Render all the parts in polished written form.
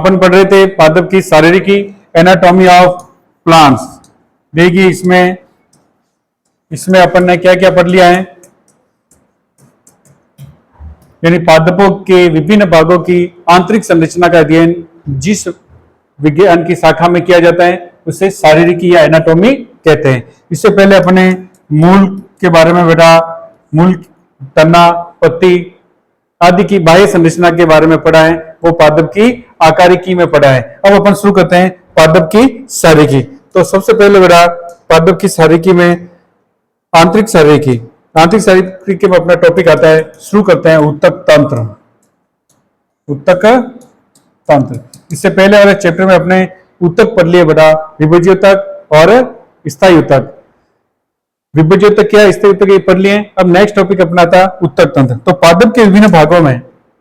अपन पढ़ रहे थे पादप की शारीरिकी एनाटॉमी ऑफ प्लांट्स। देखिए इसमें अपन ने क्या क्या पढ़ लिया है, यानी पादपों के विभिन्न भागों की आंतरिक संरचना का अध्ययन जिस विज्ञान की शाखा में किया जाता है उसे शारीरिकी या एनाटॉमी कहते हैं। इससे पहले अपने मूल के बारे में बेटा, मूल, तना, पत्ती आदि की बाह्य संरचना के बारे में पढ़ा है, वो पादप की आकारिकी में पढ़ा है। अब अपन शुरू करते हैं पादप की शारीरिकी। तो सबसे पहले बेटा पादप की शारीरिकी में आंतरिक शारीरिकी, आंतरिक शारीरिकी में अपना टॉपिक आता है, शुरू करते हैं ऊतक तंत्र। ऊतक तंत्र, इससे पहले वाले चैप्टर में अपने ऊतक पढ़ लिए बेटा, विभाज्य ऊतक और स्थायी ऊतक। विभाज्य ऊतक क्या, स्थायी ऊतक ये पढ़ लिए। अब नेक्स्ट टॉपिक अपना था ऊतक तंत्र। तो पादप के विभिन्न भागों में,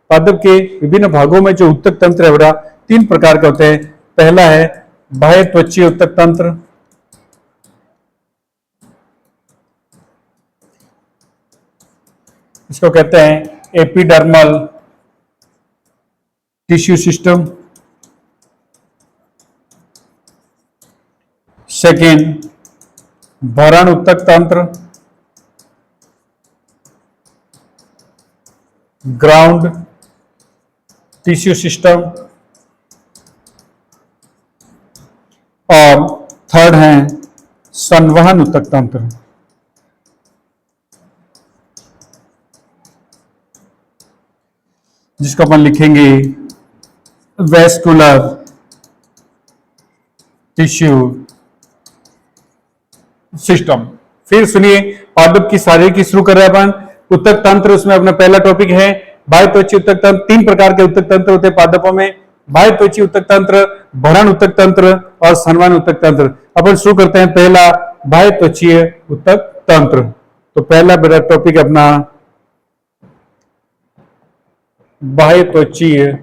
पादप के विभिन्न भागों में जो ऊतक तंत्र है बेटा तीन प्रकार के होते हैं। पहला है बाह्य त्वचीय ऊतक तंत्र, इसको कहते हैं एपिडर्मल टिश्यू सिस्टम। सेकेंड भरण ऊतक तंत्र, ग्राउंड टिश्यू सिस्टम। और थर्ड है संवहन ऊतक तंत्र। जिसको अपन लिखेंगे वेस्कुलर टिश्यू सिस्टम। फिर सुनिए पादप की शारीरिकी शुरू कर रहे हैं अपन। ऊतक तंत्र, उसमें अपना पहला टॉपिक है बाह्य त्वचीय ऊतक तंत्र। तीन प्रकार के ऊतक तंत्र होते हैं पादपों में, बाह्य त्वचीय ऊतक तंत्र, भरण ऊतक तंत्र और संवहन ऊतक तंत्र। अपन शुरू करते हैं पहला बाह्य त्वचीय ऊतक तंत्र। तो पहला मेरा टॉपिक अपना बाह्य त्वचीय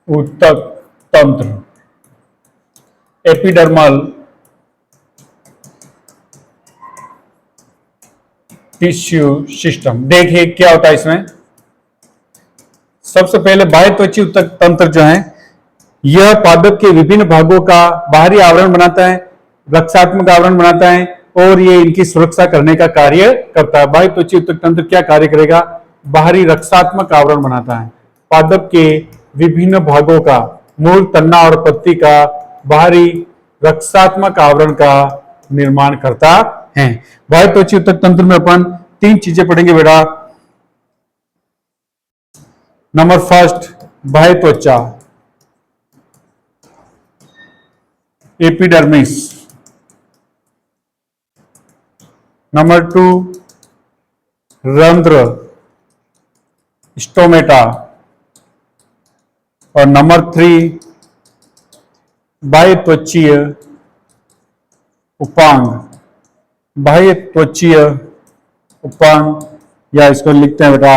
ऊतक तंत्र, एपिडर्मल टिश्यू सिस्टम। देखिए क्या होता है इसमें। सबसे पहले बाह्य त्वचीय ऊतक तंत्र जो है, यह पादप के विभिन्न भागों का बाहरी आवरण बनाता है, रक्षात्मक आवरण बनाता है और ये इनकी सुरक्षा करने का कार्य करता है। बाह्य त्वचीय ऊतक तंत्र क्या कार्य करेगा, बाहरी रक्षात्मक आवरण बनाता है। पादप के विभिन्न भागों का, मूल, तना और पत्ती का बाहरी रक्षात्मक आवरण का निर्माण करता है। बाह्य त्वचीय ऊतक तंत्र में अपन तीन चीजें पढ़ेंगे बेटा। नंबर फर्स्ट बाह्य त्वचा, एपिडर्मिस। नंबर टू रंध्र, स्टोमेटा। और नंबर थ्री बाह्य त्वचीय उपांग, बाह्य त्वचीय उपांग, या इसको लिखते हैं बेटा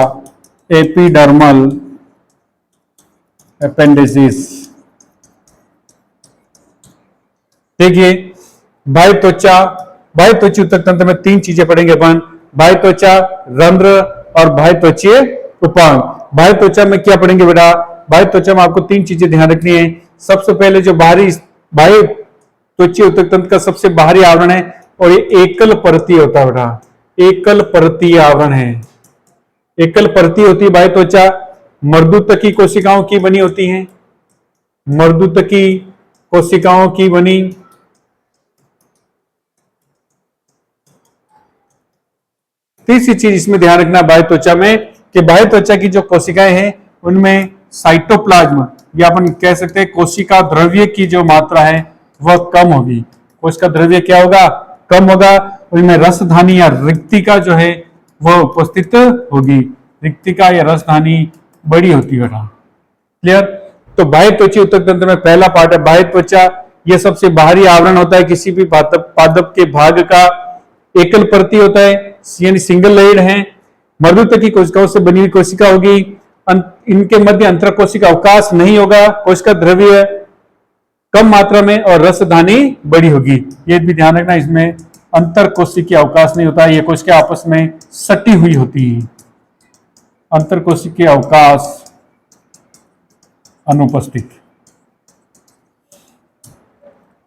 एपिडर्मल एपेंडिसिस। देखिए बाह्य त्वचा, बाह्य त्वचीय ऊतक तंत्र में तीन चीजें पढ़ेंगे अपन, बाह्य त्वचा, रंध्र और बाह्य त्वचीय उपांग। बाह्य त्वचा में क्या पढ़ेंगे बेटा, बाह्य त्वचा में आपको तीन चीजें ध्यान रखनी है। सबसे पहले जो बाह्य त्वचीय ऊतक तंत्र का सबसे बाहरी आवरण है और ये एकल परतीय होता है बेटा, एकल परतीय आवरण है। एकल परतीय होती है बाह्य त्वचा, मर्दूतकी कोशिकाओं की बनी होती है, मर्दूतकी कोशिकाओं की बनी। तीसरी चीज इसमें ध्यान रखना बाह्य त्वचा में कि बाह्य त्वचा की जो कोशिकाएं हैं उनमें साइटोप्लाज्म या अपन कह सकते हैं कोशिका द्रव्य की जो मात्रा है वह कम होगी। कोशिका द्रव्य क्या होगा, कम होगा। उनमें रसधानी या रिक्तिका जो है वह उपस्थित होगी, रिक्तिका या रसधानी बड़ी होती है। क्लियर। तो बाह्य त्वचीय ऊतक तंत्र में पहला पार्ट है बाह्य त्वचा। यह सबसे बाहरी आवरण होता है किसी भी पादप के भाग का, एकल परतीय होता है यानी सिंगल लेयर्ड है। मर्दूतकी कोशिकाओं से बनी हुई कोशिका होगी, इनके मध्य अंतर कोशिका अवकाश नहीं होगा, कोशिका द्रव्य कम मात्रा में और रसधानी बड़ी होगी। ये भी ध्यान रखना, इसमें अंतर कोशिकीय अवकाश नहीं होता है, ये कोशिका आपस में सटी हुई होती है। अंतर कोशिकीय अवकाश अनुपस्थित।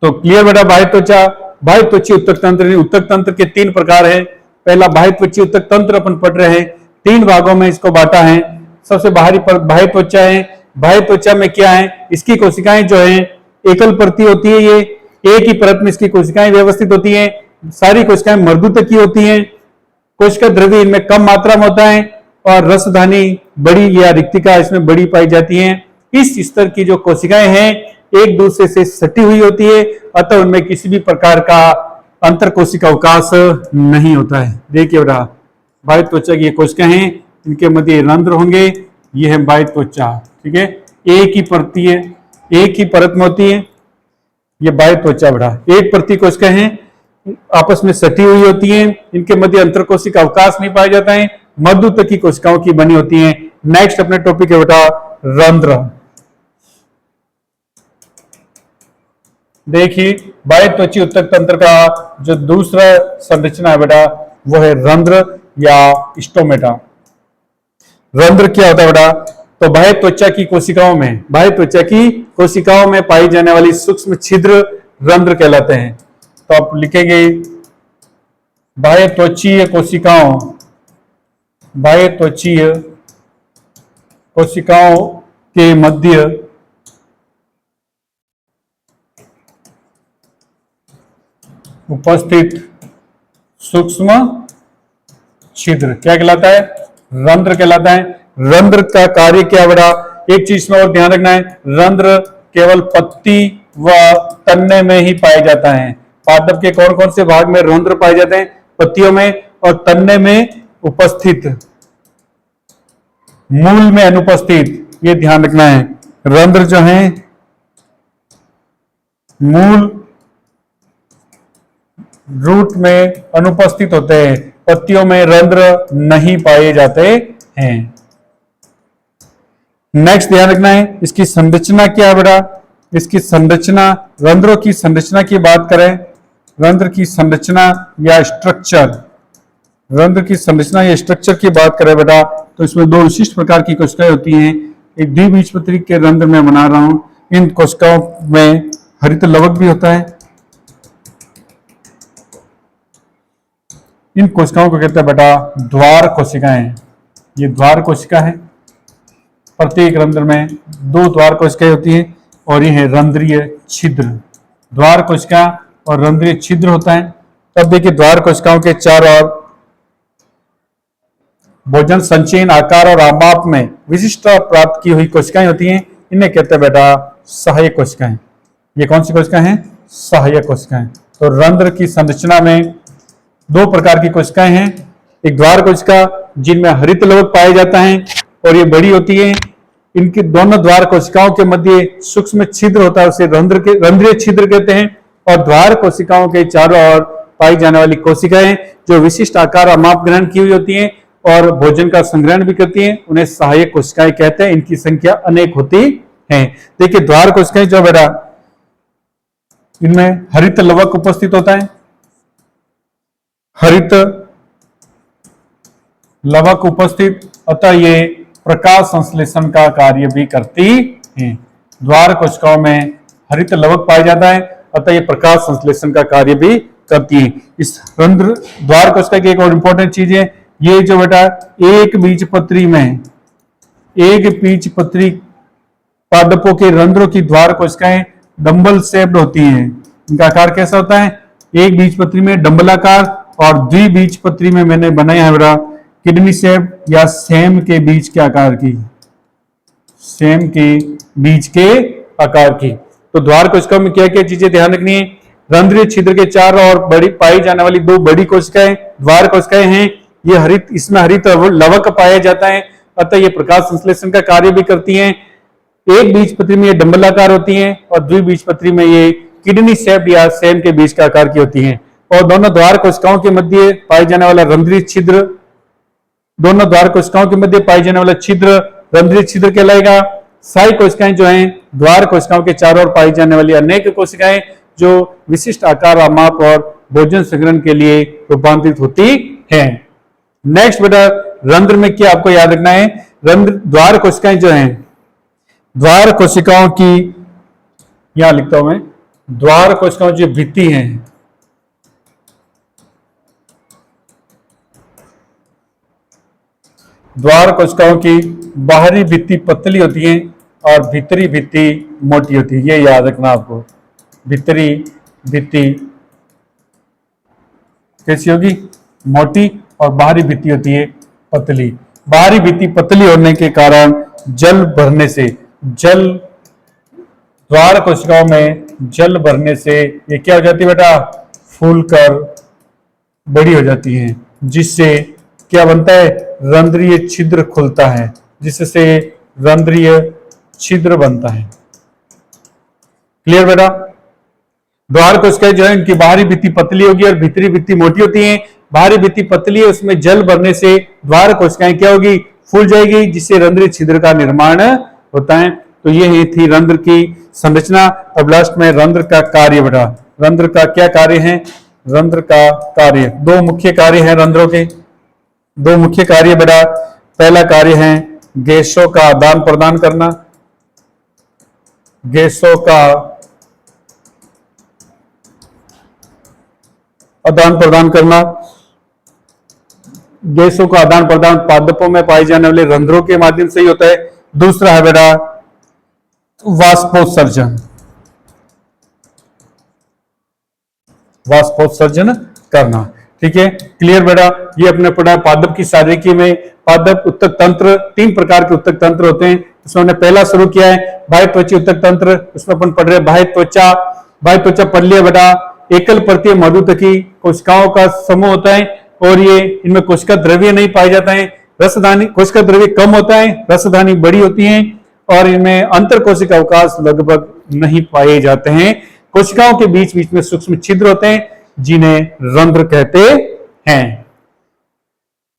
तो क्लियर बेटा। बाह्य त्वचा, बाह्य त्वचीय उत्तक तंत्र, उत्तक तंत्र के 3 प्रकार है। पहला बाह्य त्वचीय उत्तक तंत्र अपन पढ़ रहे हैं, 3 भागों में इसको बांटा है। सबसे बाहरी पर बाह्य त्वचा है। बाह्य त्वचा में क्या है, इसकी कोशिकाएं जो है एकल परती होती है, ये एक ही परत में इसकी कोशिकाएं व्यवस्थित होती हैं। सारी कोशिकाएं मर्दुतकी होती हैं। कोशिका द्रव्य इनमें कम मात्रा में होता है और रसधानी बड़ी या रिक्तिका इसमें बड़ी पाई जाती है। इस स्तर की जो कोशिकाएं हैं एक दूसरे से सटी हुई होती है, अतः उनमें किसी भी प्रकार का अंतर कोशिका अवकाश नहीं होता है। देखिए बेटा, बाह्य त्वचा की ये कोशिकाएं हैं, इनके मध्य रंध्र होंगे, ये है बाह्य त्वचा। ठीक है, एक ही परती है, एक ही परत में होती है, ये बाह्य त्वचा बेटा। एक परती कोशिकाएं हैं, आपस में सटी हुई होती हैं, इनके मध्य अंतर कोशिका अवकाश नहीं पाया जाता है, मध्यतकी कोशिकाओं की बनी होती हैं। नेक्स्ट अपने टॉपिक है बेटा रंध्र। देखिए, बाह्य त्वचीय उत्तक तंत्र का जो दूसरा संरचना है बेटा वो है रंध्र या स्टोमेटा। रंध्र क्या होता है बेटा, तो बाह्य त्वचा की कोशिकाओं में, बाह्य त्वचा की कोशिकाओं में पाई जाने वाली सूक्ष्म छिद्र रंध्र कहलाते हैं। तो आप लिखेंगे बाह्य त्वचीय कोशिकाओं, बाह्य त्वचीय कोशिकाओं के मध्य उपस्थित सूक्ष्म छिद्र क्या कहलाता है, रंध्र कहलाता है। रंध्र का कार्य क्या बेटा, एक चीज में और ध्यान रखना है, रंध्र केवल पत्ती व तन्ने में ही पाया जाता है। पादप के कौन कौन से भाग में रंध्र पाए जाते हैं, पत्तियों में और तन्ने में उपस्थित, मूल में अनुपस्थित, ये ध्यान रखना है। रंध्र जो है मूल रूट में अनुपस्थित होते हैं, पत्तियों में रंध्र नहीं पाए जाते हैं। नेक्स्ट ध्यान रखना है, इसकी संरचना क्या है बेटा, इसकी संरचना, रंध्रों की संरचना की बात करें, रंध्र की संरचना या स्ट्रक्चर, रंध्र की संरचना या स्ट्रक्चर की बात करें बेटा, तो इसमें 2 विशिष्ट प्रकार की कोशिकाएं होती हैं। एक द्विबीजपत्री के रंध्र में बना रहा हूं, इन कोशिकाओं में हरित लवक भी होता है। इन कोशिकाओं को कहते हैं बेटा द्वार कोशिकाएं। ये द्वार कोशिका है, प्रत्येक रंध्र में 2 द्वार कोशिकाएं होती हैं और ये है रंध्रीय छिद्र। द्वार कोशिका और रंध्रीय छिद्र होता है। तब देखिए, द्वार कोशिकाओं के चारों ओर भोजन संचयन, आकार और आमाप में विशिष्टता प्राप्त की हुई कोशिकाएं होती हैं, इन्हें कहते हैं बेटा सहायक कोशिकाएं। ये कौन सी कोशिकाएं हैं, सहायक कोशिकाएं। तो रंध्र की संरचना में 2 प्रकार की कोशिकाएं हैं, एक द्वार कोशिका जिनमें हरित लवक पाया जाता है और ये बड़ी होती है। इनकी दोनों द्वार कोशिकाओं के मध्य सूक्ष्म छिद्र होता है, उसे रंध्रीय छिद्र कहते हैं। और द्वार कोशिकाओं के चारों ओर पाई जाने वाली कोशिकाएं जो विशिष्ट आकार और माप ग्रहण की हुई होती हैं और भोजन का संग्रहण भी करती हैं, उन्हें सहायक कोशिकाएं कहते हैं। इनकी संख्या अनेक होती है। देखिए, द्वार कोशिकाएं जो बेटा, इनमें हरित लवक उपस्थित होता है, हरित लवक उपस्थित, अतः ये प्रकाश संश्लेषण का कार्य भी करती है। द्वार कोशिकाओं में हरित लवक पाया जाता है, अतः ये प्रकाश संश्लेषण का कार्य भी करती है। इस रंध्र द्वार कोशिका की एक और इंपॉर्टेंट चीज है, ये जो बेटा एक बीजपत्री में, एक बीजपत्री पादपों के रंध्रों की द्वार कोशिकाएं डंबल शेप्ड होती हैं। इनका आकार कैसा होता है, एक बीजपत्री में डंबलाकार और द्विबीजपत्री में मैंने बनाया है बेटा किडनी शेप या सेम के बीज के आकार की, सेम के बीज के आकार की। तो द्वार कोशिकाओं में क्या क्या चीजें ध्यान रखनी है, रंध्रीय छिद्र के चारों ओर बड़ी पाई जाने वाली 2 बड़ी कोशिकाएं द्वार कोशिकाएं हैं। ये हरित, इसमें हरित लवक पाया जाता है, अतः ये प्रकाश संश्लेषण का कार्य भी करती हैं। एक बीजपत्री में ये डंबलाकार होती हैं और द्विबीजपत्री में ये किडनी शेप या सेम के बीज के आकार की होती हैं। और दोनों द्वार कोशिकाओं के मध्य पाए जाने वाला रंध्रीय छिद्र, दोनों द्वार कोशिकाओं के मध्य पाए जाने वाला छिद्र रंध्रीय छिद्र कहलाएगा। सहायक कोशिकाएं जो हैं द्वार कोशिकाओं के चारों ओर पाई जाने वाली अनेक कोशिकाएं जो विशिष्ट आकार और माप और भोजन संग्रहण के लिए रूपांतरित होती है। नेक्स्ट बेटा, रंध्र में क्या आपको याद रखना है, रंध्र द्वार कोशिकाएं जो हैं, द्वार कोशिकाओं की, यहां लिखता हूं मैं, द्वार कोशिकाओं जो भित्ति हैं, द्वार कोशिकाओं की बाहरी भित्ति पतली होती है और भीतरी भित्ति मोटी होती है। ये याद रखना आपको, भीतरी भित्ति कैसी होगी, मोटी, और बाहरी भित्ति होती है पतली। बाहरी भित्ति पतली होने के कारण जल भरने से, जल द्वार कोशिकाओं में जल भरने से ये क्या हो जाती है बेटा, फूलकर बड़ी हो जाती है, जिससे क्या बनता है, रंध्रीय छिद्र खुलता है, जिससे रंध्रीय छिद्र बनता है। क्लियर बेटा। द्वार कोशिकाएं जो है इनकी बाहरी भित्ति पतली होगी और भीतरी भित्ति मोटी होती है। बाहरी भित्ति पतली है, उसमें जल भरने से द्वार कोशिकाएं क्या होगी, फूल जाएगी, जिससे रंध्रीय छिद्र का निर्माण होता है। तो ये थी रंध्र की संरचना। अब लास्ट में रंध्र का कार्य बेटा, रंध्र का क्या कार्य है, रंध्र का कार्य, दो मुख्य कार्य हैं रंध्रों के, दो मुख्य कार्य बेटा। पहला कार्य है गैसों का आदान प्रदान करना, गैसों का आदान प्रदान करना, गैसों का आदान प्रदान पादपों में पाए जाने वाले रंध्रों के माध्यम से ही होता है। दूसरा है बेटा वाष्पोत्सर्जन, वाष्पोत्सर्जन करना। ठीक है, क्लियर बेटा। ये अपने पढ़ा पादप की शारीरिकी में, पादप उत्तक तंत्र, 3 प्रकार के उत्तक तंत्र होते हैं। इसमें हमने पहला शुरू किया है बाह्य त्वचा उत्तक तंत्र, उसमें अपन पढ़ रहे बाह्य त्वचा। बाह्य त्वचा पढ़ लिया बेटा, एकल परतीय मधुतकी कोशिकाओं का समूह होता है और ये इनमें कोशिका द्रव्य नहीं पाया जाता है। रसधानी, कोशिका द्रव्य कम होता है, रसधानी बड़ी होती है और इनमें अंतर कोशिका अवकाश लगभग नहीं पाए जाते हैं। कोशिकाओं के बीच बीच में सूक्ष्म छिद्र होते हैं जिन्हें रंध्र कहते हैं।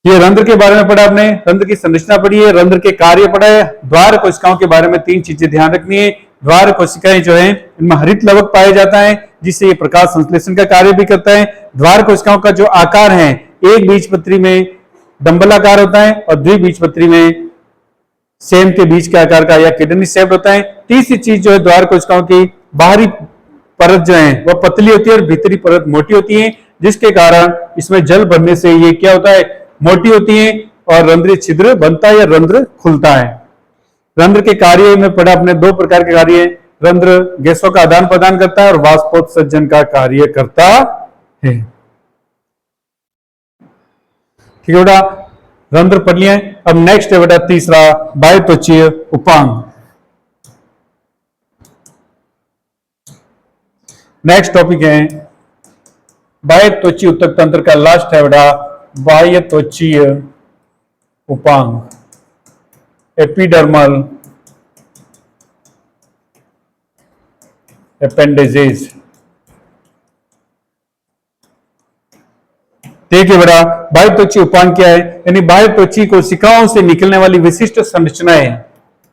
ये रंध्र के बारे में पढ़ा आपने, रंध्र की संरचना पढ़ी है, रंध्र के कार्य पढ़ा है। द्वार कोशिकाओं के बारे में 3 चीजें ध्यान रखनी है। द्वार कोशिकाएं जो है इनमें हरित लवक पाया जाता है, जिससे ये प्रकाश संश्लेषण का कार्य भी करता है। द्वार कोशिकाओं का जो आकार है, एक बीजपत्री में डंबलाकार होता है और द्विबीजपत्री में सेम के बीच के आकार का या किडनी शेप्ड होता है। तीसरी चीज जो है द्वार कोशिकाओं की बाहरी परत जो है वह पतली होती है और भीतरी परत मोटी होती है, जिसके कारण इसमें जल भरने से ये क्या होता है, मोटी होती है और रंध्रीय छिद्र बनता है या रंध्र खुलता है। रंध्र के कार्य में पढ़ा अपने 2 प्रकार के कार्य है, रंध्र गैसों का आदान प्रदान करता है और वाष्पोत्सर्जन का कार्य करता है। ठीक है बेटा, रंध्र पढ़ लिया। अब नेक्स्ट है बेटा तीसरा बाह्य त्वचीय उपांग। नेक्स्ट टॉपिक है बाह्य त्वचीय उत्तक तंत्र का लास्ट है बेटा बाह्य त्वचीय उपांग, एपिडर्मल एपेंडेजेस। देखिए बेटा, बाह्य त्वचीय उपांग क्या है, यानी बाह्य त्वचीय कोशिकाओं से निकलने वाली विशिष्ट संरचनाएं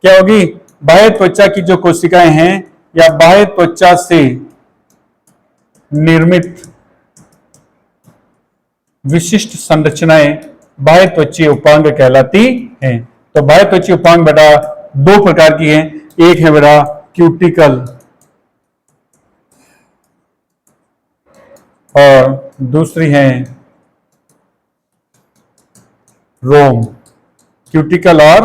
क्या होगी। बाह्य त्वचा की जो कोशिकाएं हैं या बाह्य त्वचा से निर्मित विशिष्ट संरचनाएं बाह्य त्वचीय उपांग कहलाती हैं। तो बाह्य त्वचीय उपांग बेटा 2 प्रकार की हैं, एक है बेटा क्यूटिकल और दूसरी है रोम। क्यूटिकल और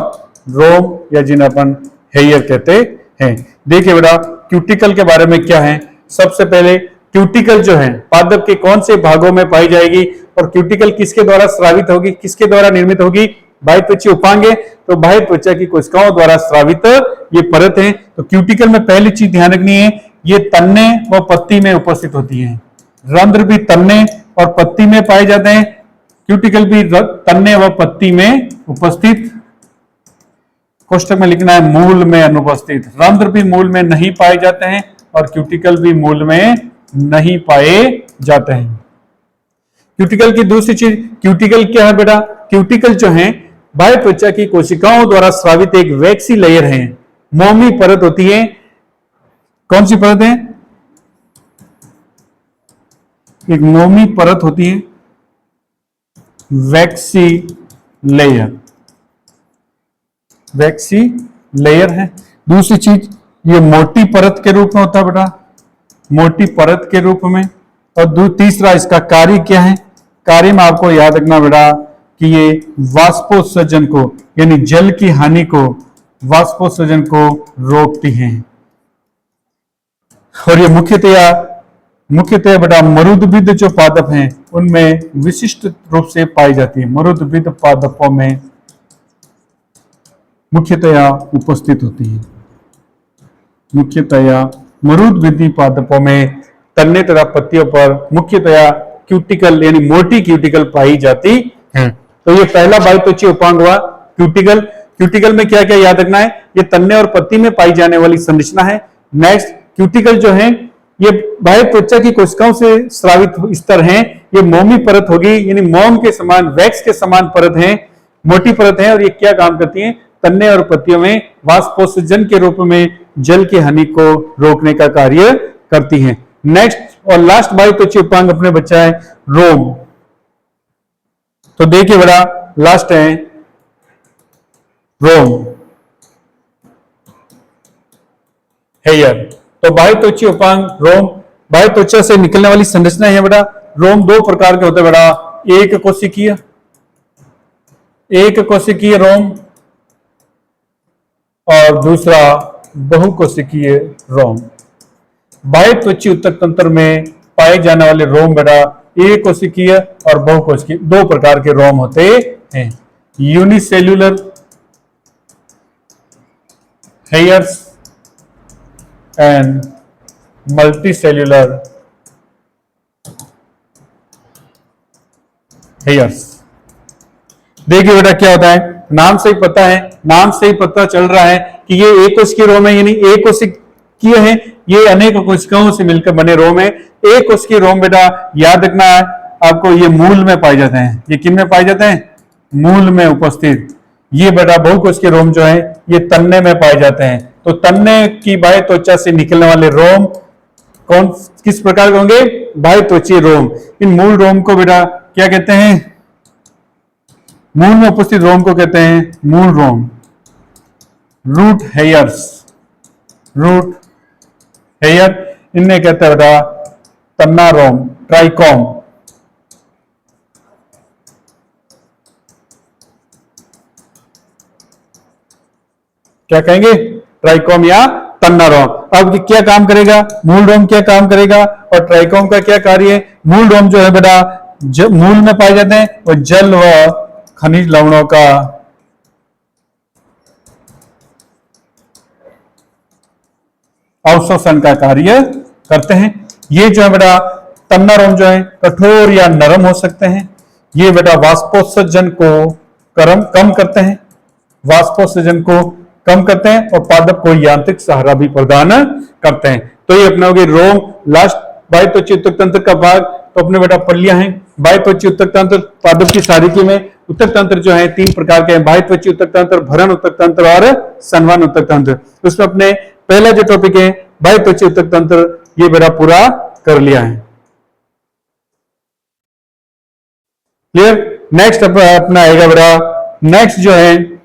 रोम या जिन्हें अपन हेयर कहते हैं। देखिए बेटा, क्यूटिकल के बारे में क्या है। सबसे पहले क्यूटिकल जो है पादप के कौन से भागों में पाई जाएगी और क्यूटिकल किसके द्वारा स्रावित होगी, किसके द्वारा निर्मित होगी, बाह्य त्वचीय उपांग है तो बाह्य त्वचा की कोशिकाओं द्वारा स्रावित ये परत है। तो क्यूटिकल में पहली चीज ध्यान रखनी है, ये तन्ने व पत्ती में उपस्थित होती है। रंध्र भी तन्ने और पत्ती में पाए जाते हैं, क्यूटिकल भी तन्ने व पत्ती में उपस्थित। कोष्टक में लिखना है मूल में अनुपस्थित। रंध्र भी मूल में नहीं पाए जाते हैं और क्यूटिकल भी मूल में नहीं पाए जाते हैं। क्यूटिकल की दूसरी चीज, क्यूटिकल क्या है बेटा, क्यूटिकल जो है बाह्य त्वचा की कोशिकाओं द्वारा स्रावित एक वैक्सी लेयर है, मोमी परत होती है। कौन सी परत है, एक मोमी परत होती है, वैक्सी लेयर, वैक्सी लेयर है। दूसरी चीज ये मोटी परत के रूप में होता है बेटा, मोटी परत के रूप में। और तीसरा इसका कार्य क्या है, कार्य में आपको याद रखना बेटा कि ये वाष्पोत्सर्जन को यानी जल की हानि को, वाष्पोत्सर्जन को रोकती हैं। और ये मुख्यतया बेटा मरुदभिद जो पादप हैं उनमें विशिष्ट रूप से पाई जाती है, मरुदभिद पादपों में मुख्यतया उपस्थित होती है। मुख्यतया मरुदभिदी पादपों में तन्ने तथा पत्तियों पर मुख्यतया क्यूटिकल यानी मोटी क्यूटिकल पाई जाती है। तो ये पहला बाह्यत्वचीय उपांग हुआ क्यूटिकल। क्यूटिकल में क्या क्या याद रखना है, ये तन्ने और पत्ती में पाई जाने वाली संरचना है। नेक्स्ट क्यूटिकल जो है ये बाह्य त्वचा की कोशिकाओं से स्रावित स्तर हैं। ये मोमी परत होगी यानी मोम के समान, वैक्स के समान परत है, मोटी परत है। और ये क्या काम करती है, तन्ने और पत्तियों में वाष्पोत्सर्जन के रूप में जल की हानि को रोकने का कार्य करती हैं। नेक्स्ट और लास्ट बाह्यत्वचीय उपांग अपने बच्चा है रोम। तो देखिए बड़ा लास्ट है रोम, हेयर। तो बाह्यत्वचीय उपांग रोम, बाह्यत्वचा से निकलने वाली संरचना है बेटा। रोम दो प्रकार के होते हैं बेटा, एक कोशिकीय रोम और दूसरा बहुकोशिकीय रोम। बाह्यत्वचीय ऊतक तंत्र में पाए जाने वाले रोम बेटा एक कोशिकीय और बहुकोशिकीय दो प्रकार के रोम होते हैं। Unicellular hairs and multicellular hairs. देखिए बेटा क्या होता है, नाम से ही पता है, नाम से ही पता चल रहा है कि ये एक कोशिकीय रोम है, यानी एक कोशिकीय है, ये अनेक कोशिकाओं से मिलकर बने रोम है। एक कोशिकीय रोम बेटा याद रखना है आपको, ये मूल में पाए जाते हैं। ये किन में पाए जाते हैं, मूल में उपस्थित। ये बेटा बहुकोशिकीय रोम जो है ये तन्ने में पाए जाते हैं। तो तन्ने की बाह्य त्वचा से निकलने वाले रोम कौन किस प्रकार के होंगे, बाह्य त्वचीय रोम। इन मूल रोम को बेटा क्या कहते हैं, मूल में उपस्थित रोम को कहते हैं मूल रोम। रूट हेयर्स, रूट हेयर इन्हें कहते हैं बेटा तन्ना रोम, ट्राइकोम। क्या कहेंगे, ट्राइकोम या तन्ना रोम। अब क्या काम करेगा, मूल रोम क्या काम करेगा और ट्राइकोम का क्या कार्य है। मूल रोम जो है बेटा मूल में पाए जाते हैं और जल व खनिज लवणों का अवशोषण का कार्य करते हैं। ये जो है बेटा तन्ना रोम जो है कठोर या नरम हो सकते हैं। ये बेटा वाष्पोत्सर्जन को कम करते हैं, वाष्पोत्सर्जन को कम करते हैं और पादप को यांत्रिक सहारा भी प्रदान करते हैं। तो ये अपना हो गया रोम। लास्ट बाह्यत्वचीय ऊतक तंत्र का भाग तो अपने बेटा पढ़ लिया है। बाह्यत्वचीय ऊतक तंत्र पादप की सारिकी में ऊतक तंत्र जो है तीन प्रकार के हैं, बाह्यत्वचीय ऊतक तंत्र, भरण ऊतक तंत्र और संवहन ऊतक तंत्र। उसमें अपने पहला जो टॉपिक है बाह्यत्वचीय ऊतक तंत्र ये बेटा पूरा कर लिया है। क्लियर। नेक्स्ट अपना आएगा बेटा, नेक्स्ट जो है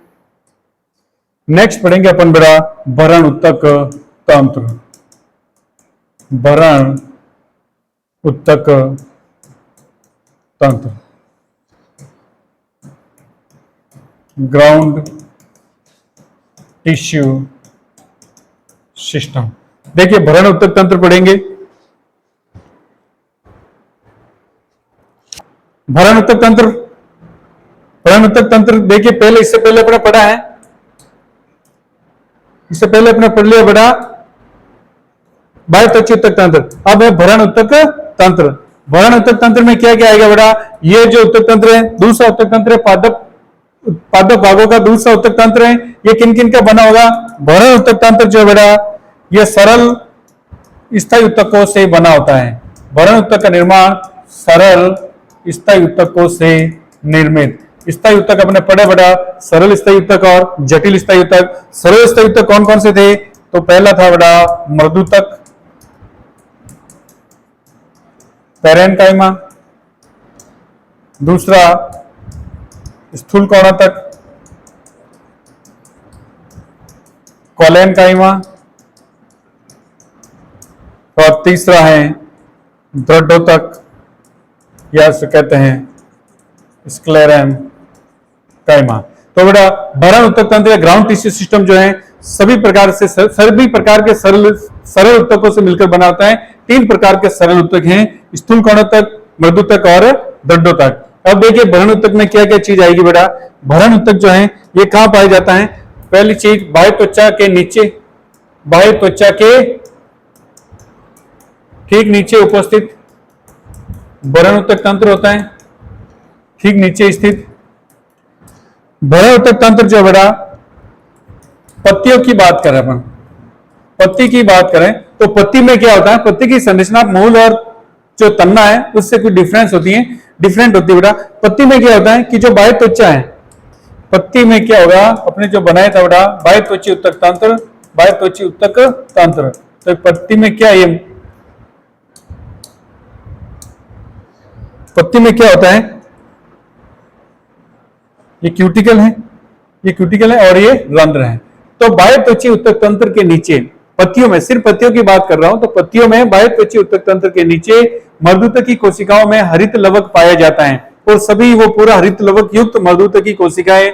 नेक्स्ट पढ़ेंगे अपन बेटा भरण ऊतक तंत्र, भरण ऊतक तंत्र, ग्राउंड टिश्यू सिस्टम। देखिए भरण ऊतक तंत्र पढ़ेंगे। भरण ऊतक तंत्र, भरण ऊतक तंत्र देखिए पहले इससे पहले अपना पढ़ा है, इससे पहले अपने पढ़ लिया बेटा बाह्यत्वचीय ऊतक तंत्र। अब है भरण ऊतक तंत्र। भरण ऊतक तंत्र में क्या क्या आएगा बेटा, ये जो ऊतक तंत्र है दूसरा ऊतक तंत्र है, पादप भागों का दूसरा ऊतक तंत्र है। ये किन किन का बना होगा, भरण ऊतक तंत्र जो बेटा ये सरल स्थायी ऊतकों से बना होता है। भरण ऊतक का निर्माण सरल स्थायी ऊतकों से निर्मित। स्थायी ऊतक अपने पढ़े बेटा, सरल स्थायी ऊतक और जटिल स्थायी ऊतक। सरल स्थायी ऊतक कौन कौन से थे, तो पहला था बेटा मृदुतक, पैरेन्काइमा, दूसरा स्थूल कोणोत्तक, कोलेनकाइमा, और तीसरा है दृढ़ोतक या इसे कहते हैं स्क्लेरेनकाइमा। तो बेटा भरण उत्तक तंत्र या ग्राउंड टिश्यू सिस्टम जो है सभी प्रकार के सरल उत्तकों से मिलकर बना होता है। 3 प्रकार के सरल उत्तक हैं, स्थूल कोणोत्तक, मृदुतक और दृढ़ोतक। अब देखिए भरण उत्तक में क्या क्या चीज आएगी बेटा। भरण उत्तक जो है ये कहां पाया जाता है? पहली चीज बाह्य त्वचा के नीचे, बाह्य त्वचा के ठीक नीचे उपस्थित भरण उत्तक तंत्र होता है, ठीक नीचे स्थित। भरण उत्तक तंत्र जो बेटा, पत्तियों की बात करें अपन, पत्ती की बात करें तो पत्ती में क्या होता है? पत्ती की संरचना मूल और जो तन्ना है उससे कुछ डिफरेंट होती है बेटा। पत्ती में क्या होता है कि जो बाह्य त्वचा है, पत्ती में क्या होगा, अपने जो बनाया था बेटा बाह्य त्वची उत्तक तंत्र, बाह्य त्वची उत्तक तंत्र। तो पत्ती में क्या है, पत्ती में क्या होता है? ये क्यूटिकल है, ये क्यूटिकल है और ये रंध्र है। तो बाह्य त्वची उत्तक तंत्र के नीचे, पत्तियों में, सिर्फ पत्तियों की बात कर रहा हूं, तो पत्तियों में बाह्य त्वची उत्तक तंत्र के नीचे मर्दूतकी कोशिकाओं में हरित लवक पाया जाता है और सभी वो पूरा हरित लवक युक्त मर्दूतकी कोशिकाएं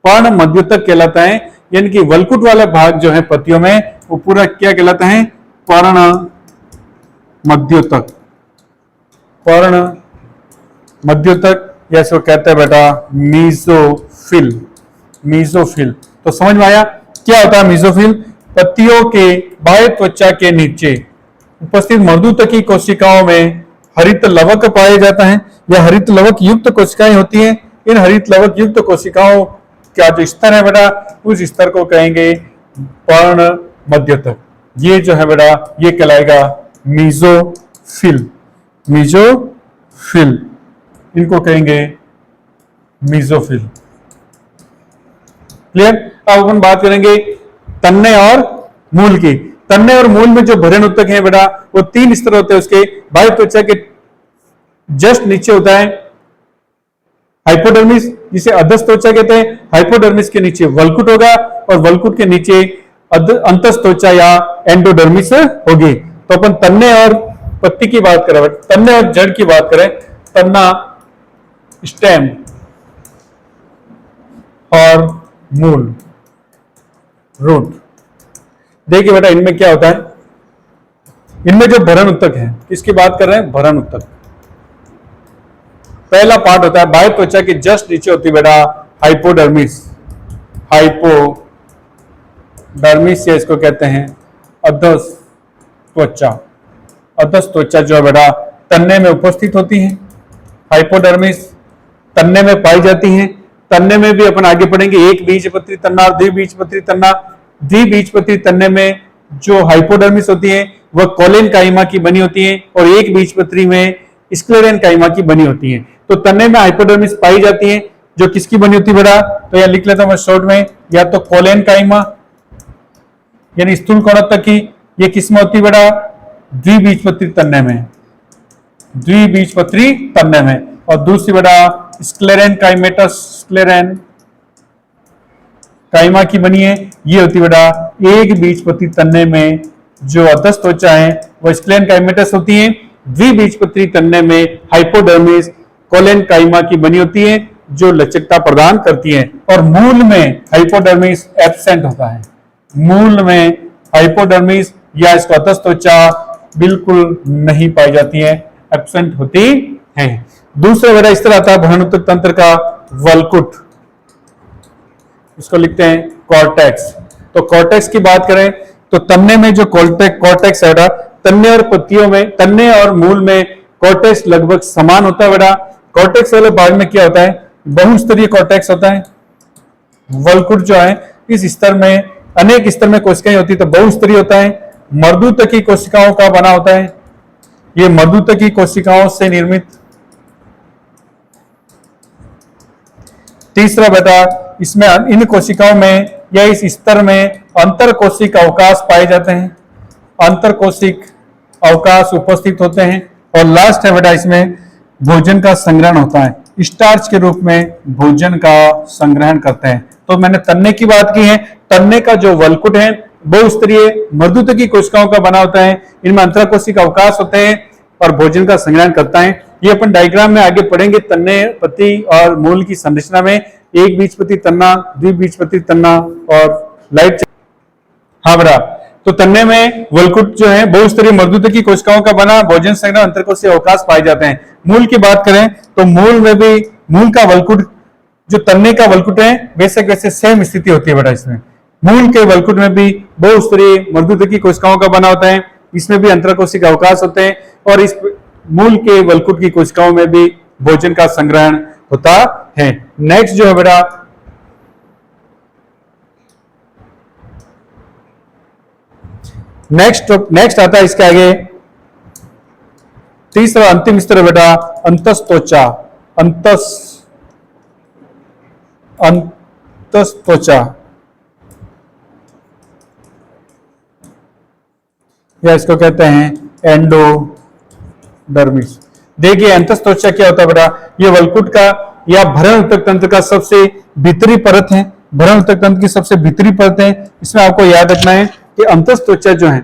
पर्ण मध्योतक कहलाता है। यानी कि वलकुट वाला भाग जो है पत्तियों में वो पूरा क्या कहलाता है? पर्ण मध्योतक, पर्ण मध्योतक, या इसको कहते हैं बेटा मीजोफिल, मीजोफिल। तो समझ में आया क्या होता है मीजोफिल? पत्तियों के बाह्य त्वचा के नीचे उपस्थित मर्दूतकी कोशिकाओं में हरित लवक पाया जाता है या हरित लवक युक्त कोशिकाएं होती हैं। इन हरित लवक युक्त कोशिकाओं का जो स्तर है बेटा, उस स्तर को कहेंगे पर्ण मध्योतक। ये जो है बेटा ये कहलाएगा मीजोफिल, मीजोफिल, इनको कहेंगे मीजोफिल। क्लियर? अब अपन बात करेंगे तन्ने और मूल की। तन्ने और मूल में जो भरण उत्तक है बेटा वो 3 स्तर होते हैं उसके। बाह्य त्वचा के जस्ट नीचे होता है हाइपोडर्मिस, जिसे अधस त्वचा कहते हैं। हाइपोडर्मिस के नीचे वलकुट होगा और वलकुट के नीचे अंतस त्वचा या एंडोडर्मिस होगी। तो अपन तन्ने और पत्ती की बात करें, तन्ने और जड़ की बात करें, तन्ना, स्टेम और मूल, रूट। देखिए बेटा इनमें क्या होता है, इनमें जो भरण उत्तक है, किसकी बात कर रहे हैं? भरण उत्तक। पहला पार्ट होता है बाह्य त्वचा के जस्ट नीचे होती है बेटा हाइपोडर्मिस, हाइपोडर्मिस या इसको कहते हैं अधस त्वचा। अधस त्वचा जो है बेटा तन्ने में उपस्थित होती है। हाइपोडर्मिस तन्ने में पाई जाती हैं। तन्ने में भी अपन आगे पढ़ेंगे एक बीजपत्री तन्ना और द्विबीजपत्री तन्ना। द्विबीजपत्री तन्ने में जो हाइपोडर्मिस होती है वह कोलेनकाइमा की बनी होती है और एक बीजपत्री में स्क्लेरेनकाइमा की बनी होती है। तो तन्ने में हाइपोडर्मिस पाई जाती है जो किसकी बनी होती है बेटा? तो यह लिख लेता हूं मैं शॉर्ट में, या तो कोलेनकाइमा यानी स्थूल कोणोत्तक की, ये किस में होती है बेटा? द्विबीजपत्री तन्ने में, द्विबीजपत्री तन्ने में। और दूसरी बेटा स्क्लेरेनकाइमेटस, स्क्लेरेनकाइमा की बनी है, ये होती है बेटा एक बीजपत्री तन्ने में। जो अधस त्वचा है वह स्क्लेरेनकाइमेटस होती है। द्विबीजपत्री तन्ने में हाइपोडर्मिस कोलेनकाइमा की बनी होती है जो लचकता प्रदान करती है। और मूल में हाइपोडर्मिस एब्सेंट होता है। मूल में हाइपोडर्मिस या इसको अधस त्वचा बिल्कुल नहीं पाई जाती है, एब्सेंट होती है। दूसरा बेटा इस तरह आता है भरण उत्तक तंत्र का वलकुट, इसको लिखते हैं कॉर्टेक्स। तो कॉर्टेक्स की बात करें तो तन्ने में जो कॉर्टेक्स है बेटा, तन्ने और पत्तियों में, तन्ने और मूल में कॉर्टेक्स लगभग समान होता है बेटा। कॉर्टेक्स वाले भाग में क्या होता है? बहुस्तरीय कॉर्टेक्स होता है। वलकुट जो है इस स्तर में अनेक स्तर में कोशिकाएं होती है तो बहुस्तरीय होता है। मर्दूतकी कोशिकाओं का बना होता है, ये मर्दूतकी कोशिकाओं से निर्मित। तीसरा बेटा इसमें इन कोशिकाओं में या इस स्तर में अंतर कोशिक अवकाश पाए जाते हैं। अंतर कोशिक अवकाश उपस्थित होते हैं और लास्ट है बेटा इसमें भोजन का संग्रहण होता है, स्टार्च के रूप में भोजन का संग्रहण करते हैं। तो मैंने तन्ने की बात की है, तन्ने का जो वलकुट है बहुस्तरीय मर्दूतकी कोशिकाओं का बना होता है, इनमें अंतरकोशिक अवकाश होते हैं और भोजन का संग्रहण करता है। ये अपन डायग्राम में आगे पढ़ेंगे, तन्ने पत्ती और मूल की संरचना में एक बीजपत्री तन्ना, द्विबीजपत्री तन्ना और लाइट। हाँ बड़ा, तो तन्ने में वलकुट जो है बहुस्तरीय मर्दूतकी कोशिकाओं का बना भोजन संग्रहण अंतरकोशीय अवकाश पाए जाते हैं। मूल की बात करें तो मूल में भी मूल का वलकुट जो तन्ने का वलकुट है बेशक वैसे सेम स्थिति होती है बेटा, इसमें मूल के वलकुट में भी बहुस्तरीय मर्दूतकी कोशिकाओं का बना होता है, इसमें भी अंतरकोशिक अवकाश होते हैं और इस मूल के वलकुट की कोशिकाओं में भी भोजन का संग्रहण होता है। नेक्स्ट जो है बेटा नेक्स्ट आता है इसके आगे तीसरा अंतिम स्तर है बेटा अंतस्त्वचा। अंतस्त्वचा या इसको कहते हैं एंडोडर्मिस। देखिए अंतस्त्वचा क्या होता है बेटा, ये वलकुट का या भरण ऊतक तंत्र का सबसे भीतरी परत है, भरण ऊतक तंत्र की सबसे भीतरी परत है। इसमें आपको याद रखना है कि अंतस्त्वचा जो है,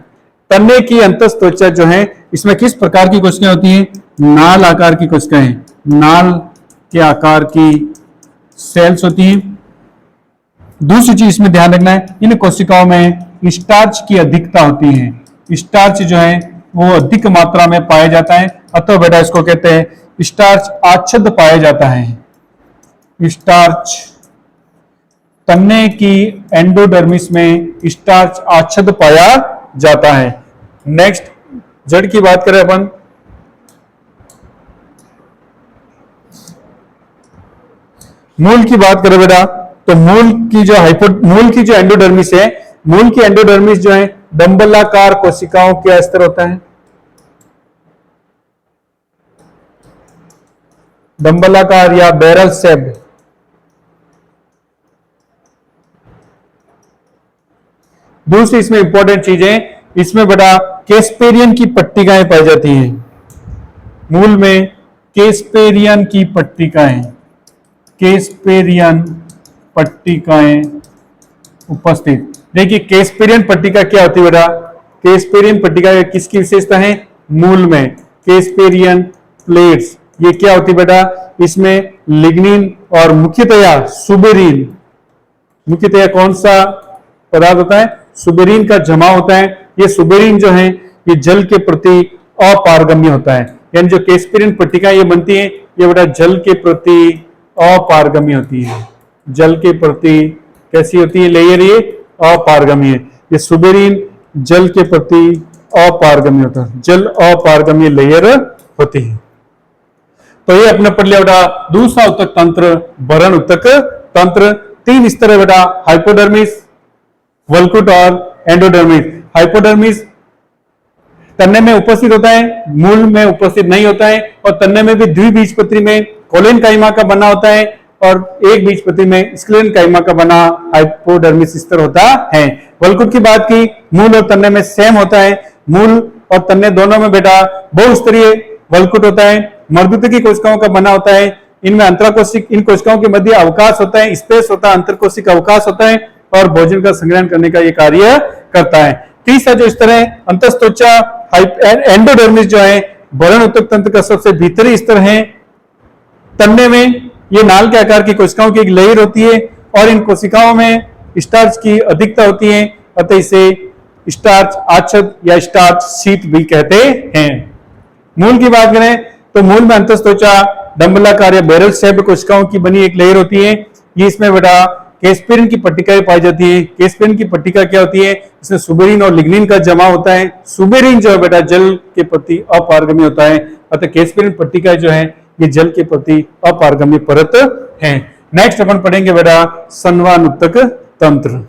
तन्ने की अंतस्त्वचा जो है, इसमें किस प्रकार की कोशिकाएं होती हैं, नाल आकार की कोशिकाएं, नाल के आकार की सेल्स होती हैं। दूसरी चीज इसमें ध्यान रखना है, इन कोशिकाओं में स्टार्च की अधिकता होती है, स्टार्च जो है वो अधिक मात्रा में पाया जाता है, अतः बेटा इसको कहते हैं स्टार्च आच्छद पाया जाता है। स्टार्च तन्ने की एंडोडर्मिस में स्टार्च आच्छद पाया जाता है। नेक्स्ट जड़ की बात करें अपन, मूल की बात करें बेटा तो मूल की जो एंडोडर्मिस है, मूल की एंडोडर्मिस जो है डंबलाकार कोशिकाओं का स्तर होता है, डंबलाकार या बैरल शेप्ड। दूसरी इसमें इंपॉर्टेंट चीज है, इसमें बेटा केस्पेरियन की पट्टिकाएं पाई जाती हैं, मूल में केस्पेरियन की पट्टिकाएं, केस्पेरियन पट्टिकाएं उपस्थित। देखिए केस्पेरियन पट्टिका क्या होती है बेटा, केस्पेरियन पट्टिका किसकी विशेषता है, मूल में केस्पेरियन प्लेट्स, ये क्या होती है बेटा, इसमें लिग्निन और मुख्यतया सुबेरिन, मुख्यतया कौन सा पदार्थ होता है, सुबेरिन का जमा होता है। ये सुबेरिन जो है ये जल के प्रति अपारगम्य होता है, यानी जो केस्पेरियन पट्टिका ये बनती है ये बेटा जल के प्रति अपारगम्य होती है, जल के प्रति कैसी होती है लेयर, ये अपारगम्य। ये सुबेरिन जल के प्रति अपारगम्य होता है, जल अपारगम्य लेयर होती है। तो ये अपने पढ़ लिया बेटा दूसरा ऊतक तंत्र, भरण ऊतक तंत्र। तीन स्तर है बेटा, हाइपोडर्मिस, वलकुट और एंडोडर्मिस। हाइपोडर्मिस तन्ने में उपस्थित होता है, मूल में उपस्थित नहीं होता है, और तन्ने में भी द्विबीजपत्री में कोलेन काइमा का बना होता है और एक बीजपत्री में स्क्लेरन काइमा का बना हाइपोडर्मिस स्तर होता है। वलकुट की बात की, मूल और तन्ने में सेम होता है, मूल और तन्ने दोनों में बेटा बहुस्तरीय वलकुट होता है, मर्दूतकी कोशिकाओं का बना होता है, इनमें अंतरकोशिक, इन कोशिकाओं के मध्य अवकाश होता है, स्पेस होता है, अंतरकोशिक अवकाश होता है और भोजन का संग्रहण करने का ये कार्य करता है। तीसरा जो स्तर है अंतस्त्वचा एंडोडर्मिस जो है भरण ऊतक तंत्र का सबसे भीतरी स्तर है। तन्ने में ये नाल के आकार की कोशिकाओं की एक लेयर होती है और इन कोशिकाओं में स्टार्च की अधिकता होती है, अतः इसे स्टार्च आच्छद या स्टार्च शीट भी कहते हैं। मूल की बात करें तो मूल में अंतस्त्वचा डंबलाकार या बैरल शेप्ड कोशिकाओं की बनी एक लेयर होती है। ये इसमें बेटा केस्पेरिन की पट्टिकाएं पाई जाती है। केस्पेरिन की पट्टिका क्या होती है, इसमें सुबेरिन और लिग्निन का जमा होता है। सुबेरिन जो है बेटा जल के प्रति अपारगम्य होता है, अतः केस्पेरिन पट्टिका जो है ये जल के प्रति अपारगम्य परत है। नेक्स्ट अपन पढ़ेंगे बेटा संवहन ऊतक तंत्र।